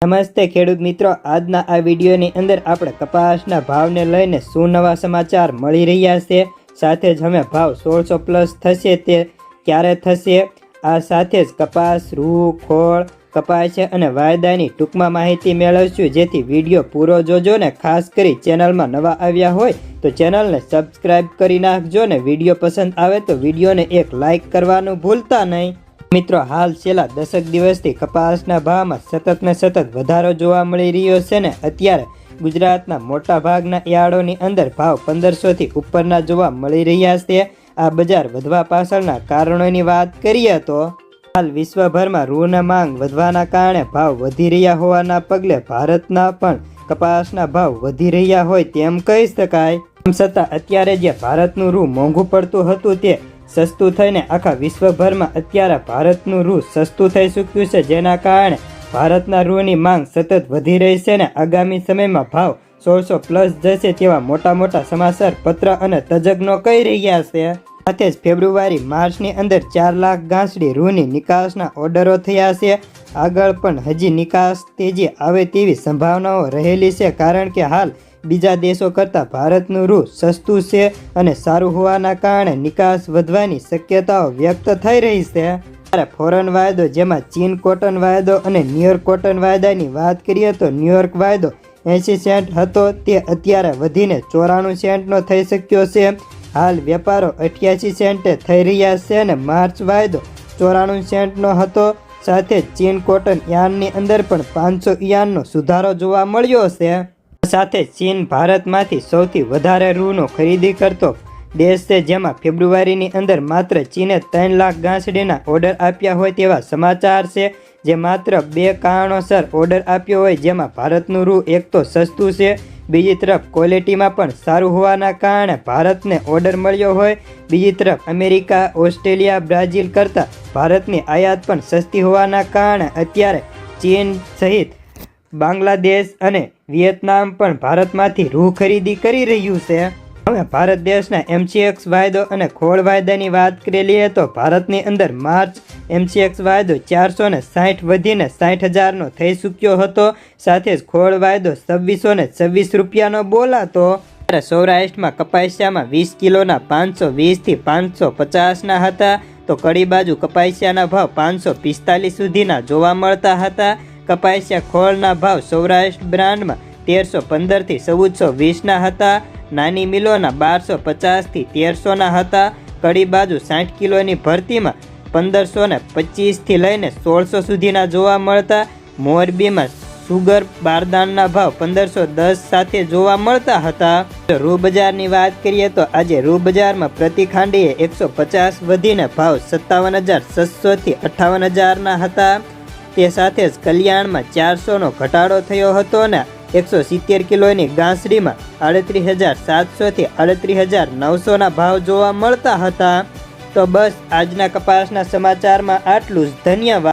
નમસ્તે ખેડૂત મિત્રો, આજના આ વિડીયોની અંદર આપણે કપાસના ભાવને લઈને શું નવા સમાચાર મળી રહ્યા છે, સાથે જ અમે ભાવ 1600 પ્લસ થશે તે ક્યારે થશે, આ સાથે જ કપાસ, રૂ, ખોળ, કપાસિયા અને વાયદાની ટૂંકમાં માહિતી મેળવશું, જેથી વિડીયો પૂરો જોજો ને ખાસ કરી ચેનલમાં નવા આવ્યા હોય તો ચેનલને સબસ્ક્રાઈબ કરી નાખજો ને વિડીયો પસંદ આવે તો વિડીયોને એક લાઈક કરવાનું ભૂલતા નહીં। મિત્રો, હાલ છેલ્લા 10 દિવસથી કપાસના ભાવમાં સતત ને સતત વધારો જોવા મળી રહ્યો છે ને અત્યારે ગુજરાતના મોટા ભાગના યાર્ડોની અંદર ભાવ 1500 થી ઉપરના જોવા મળી રહ્યા છે। આ બજાર વધવા પાછળના કારણોની વાત કરીએ તો હાલ વિશ્વભરમાં રૂના માંગ વધવાના કારણે ભાવ વધી રહ્યા હોવાના પગલે ભારતના પણ કપાસના ભાવ વધી રહ્યા હોય તેમ કહી શકાય। તેમ છતાં અત્યારે જે ભારતનું રૂ મોંઘું પડતું હતું તે સસ્તું થઈને આખા વિશ્વભરમાં અત્યારે ભારતનું રૂ સસ્તું થઈ ચૂક્યું છે, જેના કારણે ભારતના રૂની માંગ સતત વધી રહી છે ને આગામી સમયમાં ભાવ 1600 પ્લસ જશે તેવા મોટા સમાચાર પત્ર અને તજજ્ઞો કહી રહ્યા છે। સાથે જ ફેબ્રુઆરી માર્ચની અંદર 4 લાખ ગાંસડી રૂની નિકાસના ઓર્ડરો થયા છે। આગળ પણ હજી નિકાસ તેજી આવે તેવી સંભાવનાઓ રહેલી છે, કારણ કે હાલ બીજા દેશો કરતાં ભારતનું રૂ સસ્તું છે અને સારું હોવાના કારણે નિકાસ વધવાની શક્યતાઓ વ્યક્ત થઈ રહી છે। ત્યારે ફોરેન વાયદો જેમાં ચીન કોટન વાયદો અને ન્યુયોર્ક કોટન વાયદાની વાત કરીએ તો ન્યુયોર્ક વાયદો 80 સેન્ટ હતો તે અત્યારે વધીને 94 સેન્ટનો થઈ શક્યો છે। હાલ વેપારો 88 સેન્ટે થઈ રહ્યા છે અને માર્ચ વાયદો 94 સેન્ટનો હતો। સાથે ચીન કોટન યાર્નની અંદર પણ 500 યાર્નનો સુધારો જોવા મળ્યો છે। સાથે ચીન ભારતમાંથી સૌથી વધારે રૂનો ખરીદી કરતો દેશ છે, જેમાં ફેબ્રુઆરીની અંદર માત્ર ચીને 3 લાખ ગાંસડીના ઓર્ડર આપ્યા હોય તેવા સમાચાર છે, જે માત્ર 2 કારણોસર ઓર્ડર આપ્યો હોય, જેમાં ભારતનું રૂ એક તો સસ્તું છે, બીજી તરફ ક્વોલિટીમાં પણ સારું હોવાના કારણે ભારતને ઓર્ડર મળ્યો હોય, બીજી તરફ અમેરિકા, ઓસ્ટ્રેલિયા, બ્રાઝિલ કરતાં ભારતની આયાત પણ સસ્તી હોવાના કારણે અત્યારે ચીન સહિત બાંગ્લાદેશ અને વિયેતનામ પણ ભારતમાંથી રૂ ખરીદી કરી રહ્યું છે। હવે ભારત દેશના MCX વાયદો અને ખોળ વાયદાની વાત કરી લઈએ તો ભારતની અંદર માર્ચ MCX વાયદો 460 વધીને 60,000નો થઈ ચૂક્યો હતો। સાથે જ ખોળ વાયદો 2626 રૂપિયાનો બોલાતો। ત્યારે સૌરાષ્ટ્રમાં કપાસિયામાં 20 કિલોના 520 થી 550ના હતા, તો કડી બાજુ કપાસિયાના ભાવ 545 સુધીના જોવા મળતા હતા। કપાસિયા ખોળના ભાવ સૌરાષ્ટ્ર બ્રાન્ડમાં 1315 થી 1420ના હતા, નાની મિલોના 1250 થી 1300ના હતા, કડી બાજુ 60 કિલોની ભરતીમાં 1525 થી લઈને 1600 સુધીના જોવા મળતા। મોરબીમાં સુગર બારદાનના ભાવ 1510 સાથે જોવા મળતા હતા। રૂ બજારની વાત કરીએ તો આજે રૂ બજારમાં પ્રતિ ખાંડીએ 150 વધીને ભાવ 57,600 થી 58,000ના હતા। તે સાથે જ કલ્યાણમાં 400નો ઘટાડો થયો હતો ને 170 કિલોની ગાંસડીમાં 38,700 થી 38,900ના ભાવ જોવા મળતા હતા। તો બસ આજના કપાસના સમાચારમાં આટલું જ, ધન્યવાદ।